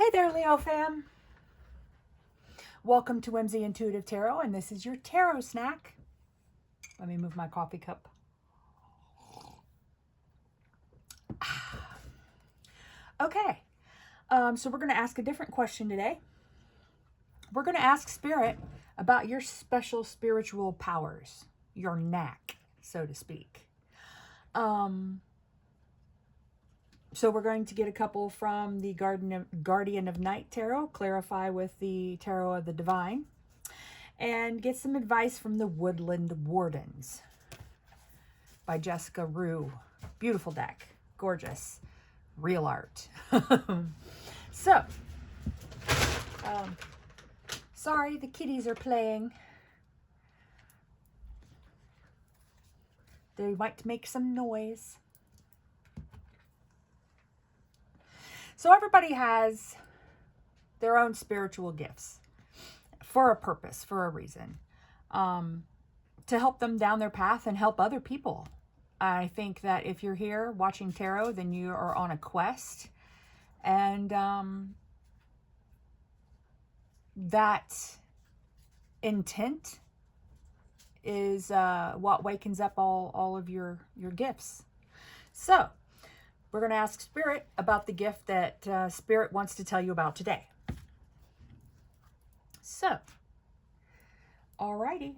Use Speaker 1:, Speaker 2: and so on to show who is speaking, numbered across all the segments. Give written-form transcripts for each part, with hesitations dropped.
Speaker 1: Hey there, Leo fam. Welcome to Whimsy Intuitive Tarot, and this is your tarot snack. Let me move my coffee cup. Okay, so we're going to ask a different question today. We're going to ask Spirit about your special spiritual powers, your knack, so to speak. So we're going to get a couple from the Guardian of Night Tarot, clarify with the Tarot of the Divine, and get some advice from the Woodland Wardens by Jessica Rue. Beautiful deck. Gorgeous. Real art. So, sorry, the kitties are playing. They might make some noise. So everybody has their own spiritual gifts for a purpose, for a reason, to help them down their path and help other people. I think that if you're here watching tarot, then you are on a quest, and that intent is what wakens up all of your gifts. So we're going to ask Spirit about the gift that Spirit wants to tell you about today. So, alrighty.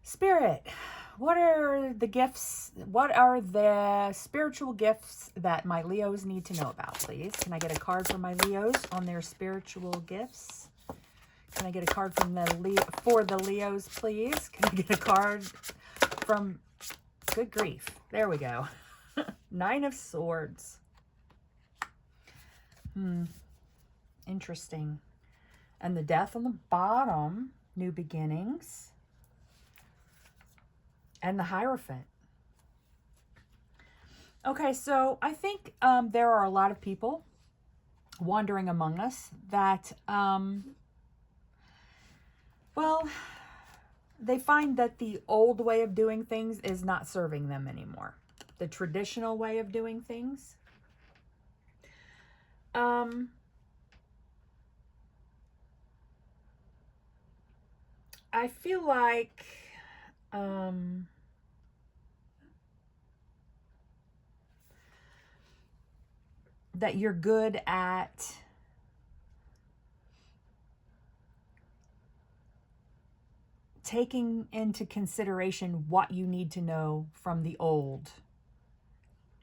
Speaker 1: Spirit, what are the gifts? What are the spiritual gifts that my Leos need to know about, please? Can I get a card for my Leos on their spiritual gifts? Can I get a card from for the Leos, please? Can I get a card from... Good grief. There we go. 9 of Swords. Interesting. And the Death on the bottom. New beginnings. And the Hierophant. Okay, so I think there are a lot of people wandering among us that, well, they find that the old way of doing things is not serving them anymore. The traditional way of doing things. I feel like that you're good at taking into consideration what you need to know from the old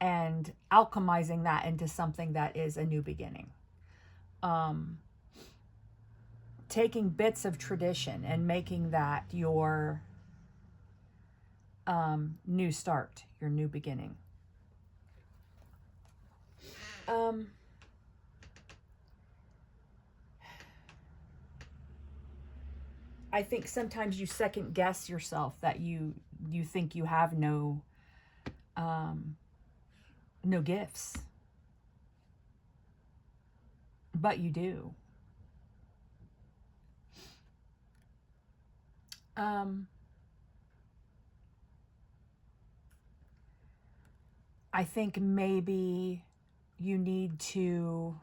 Speaker 1: and alchemizing that into something that is a new beginning. Taking bits of tradition and making that your new start, your new beginning. I think sometimes you second guess yourself that you think you have no gifts, but you do. I think maybe you need to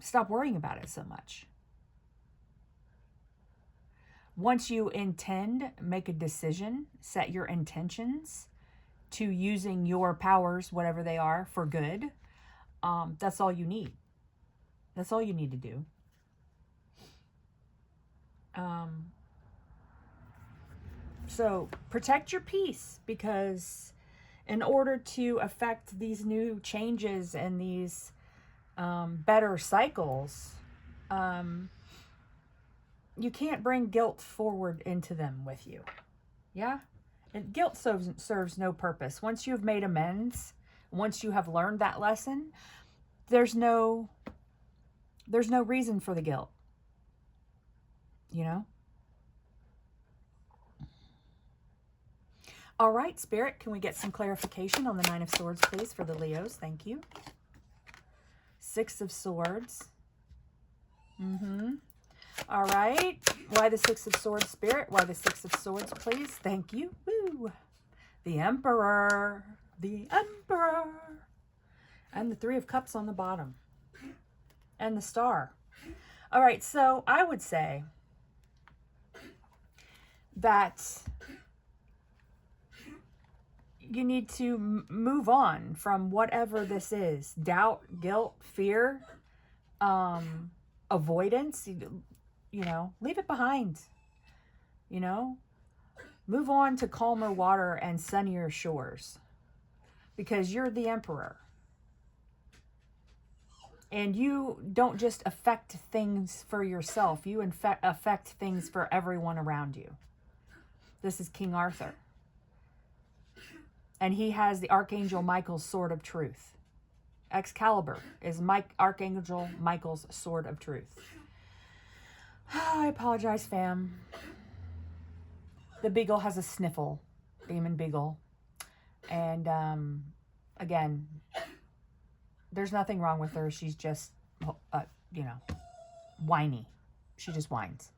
Speaker 1: stop worrying about it so much. Once you intend, make a decision, set your intentions to using your powers, whatever they are, for good, that's all you need. That's all you need to do. So protect your peace, because in order to affect these new changes and these better cycles, you can't bring guilt forward into them with you. Yeah? And guilt serves no purpose. Once you've made amends, once you have learned that lesson, there's no reason for the guilt. You know? All right, Spirit, can we get some clarification on the 9 of Swords, please, for the Leos? Thank you. 6 of Swords. All right. Why the 6 of Swords, Spirit? Why the 6 of Swords, please? Thank you. Woo. The Emperor. The Emperor. And the Three of Cups on the bottom. And the Star. All right, so I would say that you need to move on from whatever this is. Doubt, guilt, fear, avoidance. You know, leave it behind. You know, move on to calmer water and sunnier shores. Because you're the Emperor. And you don't just affect things for yourself. You affect things for everyone around you. This is King Arthur. And he has the Archangel Michael's sword of truth. Excalibur is Archangel Michael's sword of truth. I apologize, fam. The beagle has a sniffle. Demon beagle. And, again, there's nothing wrong with her. She's just, you know, whiny. She just whines.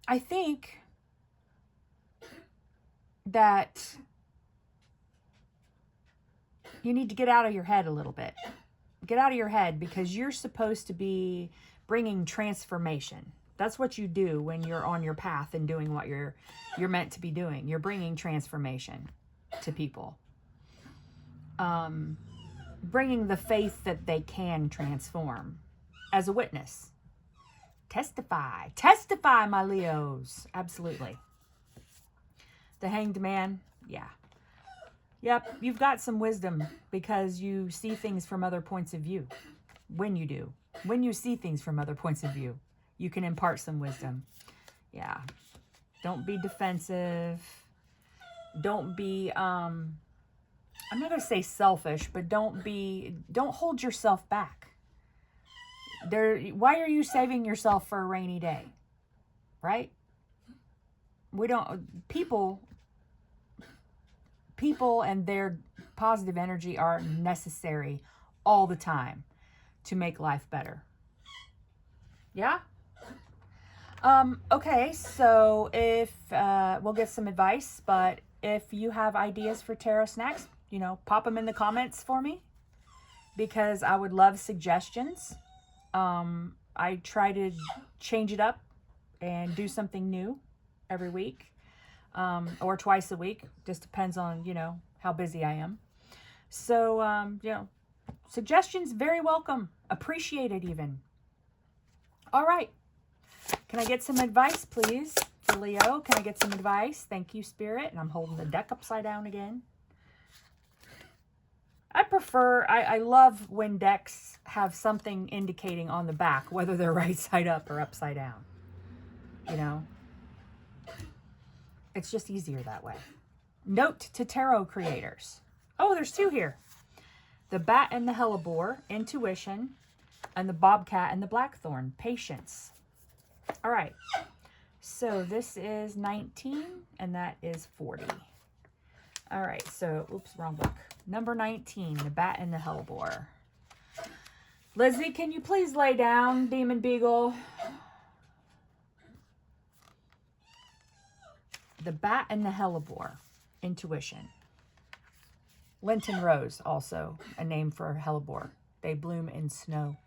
Speaker 1: I think that you need to get out of your head a little bit. Get out of your head, because you're supposed to be bringing transformation. That's what you do when you're on your path and doing what you're meant to be doing. You're bringing transformation to people. Bringing the faith that they can transform as a witness. Testify. Testify, my Leos. Absolutely. The Hanged Man. Yeah. Yep. You've got some wisdom because you see things from other points of view. When you do. When you see things from other points of view, you can impart some wisdom. Yeah. Don't be defensive. Don't be, I'm not going to say selfish, but don't hold yourself back. Why are you saving yourself for a rainy day? Right? People and their positive energy are necessary all the time to make life better. Yeah? Okay, so if, we'll get some advice, but if you have ideas for tarot snacks, you know, pop them in the comments for me, because I would love suggestions. I try to change it up and do something new every week, or twice a week. Just depends on, you know, how busy I am. So, you know, suggestions, very welcome. Appreciated even. All right. Can I get some advice, please, for Leo? Can I get some advice? Thank you, Spirit. And I'm holding the deck upside down again. I love when decks have something indicating on the back, whether they're right side up or upside down. You know? It's just easier that way. Note to tarot creators. Oh, there's two here. The Bat and the Hellebore, Intuition, and the Bobcat and the Blackthorn, Patience. All right. So this is 19, and that is 40. All right, so, oops, wrong book. Number 19, the Bat and the Hellebore. Lizzie, can you please lay down, Demon Beagle? The Bat and the Hellebore, Intuition. Lenten Rose, also a name for Hellebore. They bloom in snow.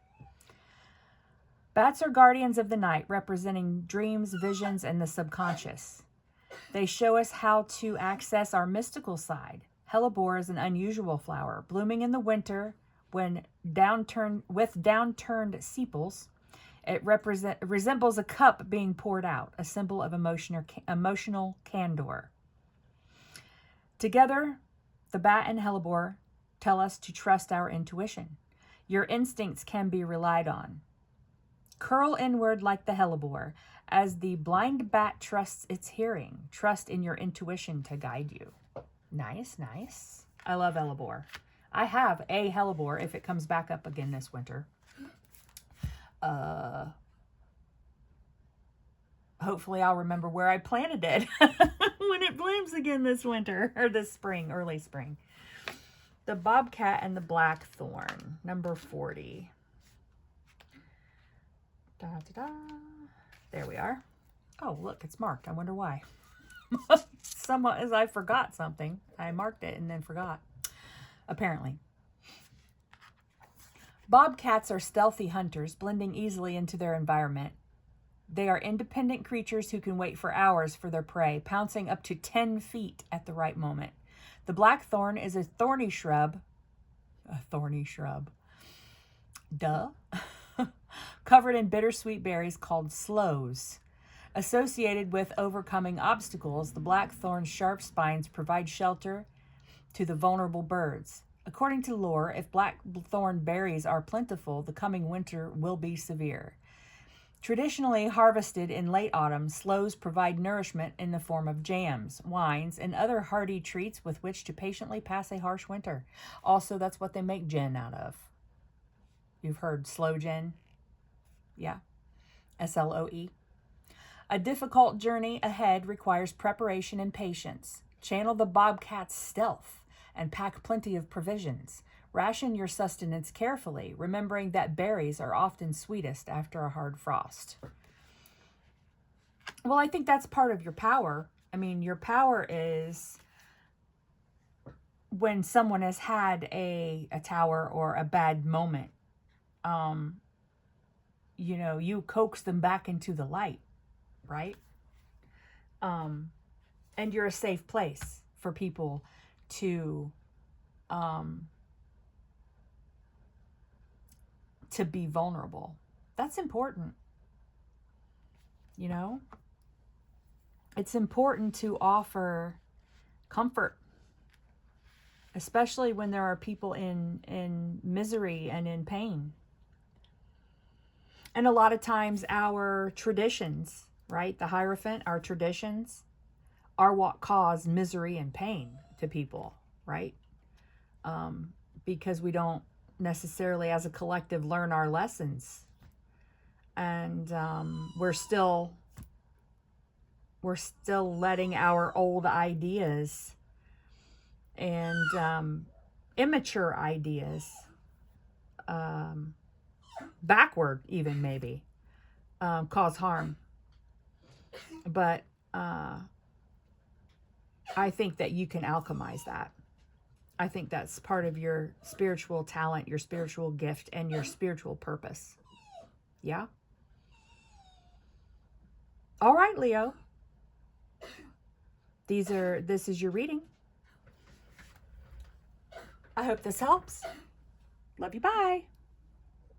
Speaker 1: Bats are guardians of the night, representing dreams, visions, and the subconscious. They show us how to access our mystical side. Hellebore is an unusual flower, blooming in the winter with downturned sepals. It resembles a cup being poured out, a symbol of emotional candor. Together, the Bat and Hellebore tell us to trust our intuition. Your instincts can be relied on. Curl inward like the Hellebore. As the blind bat trusts its hearing, trust in your intuition to guide you. Nice, nice. I love Hellebore. I have a Hellebore if it comes back up again this winter. Hopefully I'll remember where I planted it when it blooms again this winter, or this spring, early spring. The Bobcat and the Blackthorn, number 40. Da, da, da. There we are. Oh, look, it's marked. I wonder why. Somewhat as I forgot something. I marked it and then forgot, apparently. Bobcats are stealthy hunters, blending easily into their environment. They are independent creatures who can wait for hours for their prey, pouncing up to 10 feet at the right moment. The blackthorn is a thorny shrub. A thorny shrub. Duh. Covered in bittersweet berries called sloes. Associated with overcoming obstacles, the blackthorn's sharp spines provide shelter to the vulnerable birds. According to lore, if blackthorn berries are plentiful, the coming winter will be severe. Traditionally harvested in late autumn, sloes provide nourishment in the form of jams, wines, and other hearty treats with which to patiently pass a harsh winter. Also, that's what they make gin out of. You've heard sloe gin? Yeah. SLOE. A difficult journey ahead requires preparation and patience. Channel the bobcat's stealth and pack plenty of provisions. Ration your sustenance carefully, remembering that berries are often sweetest after a hard frost. Well, I think that's part of your power. I mean, your power is when someone has had a tower or a bad moment, you know, you coax them back into the light, right? And you're a safe place for people to be vulnerable. That's important. You know, it's important to offer comfort, especially when there are people in misery and in pain. And a lot of times our traditions, right? The Hierophant, our traditions are what cause misery and pain to people, right? Because we don't necessarily as a collective learn our lessons. And we're still letting our old ideas and immature ideas, backward even maybe, cause harm. But I think that you can alchemize that. I think that's part of your spiritual talent, your spiritual gift, and your spiritual purpose. Yeah? All right, Leo. This is your reading. I hope this helps. Love you. Bye.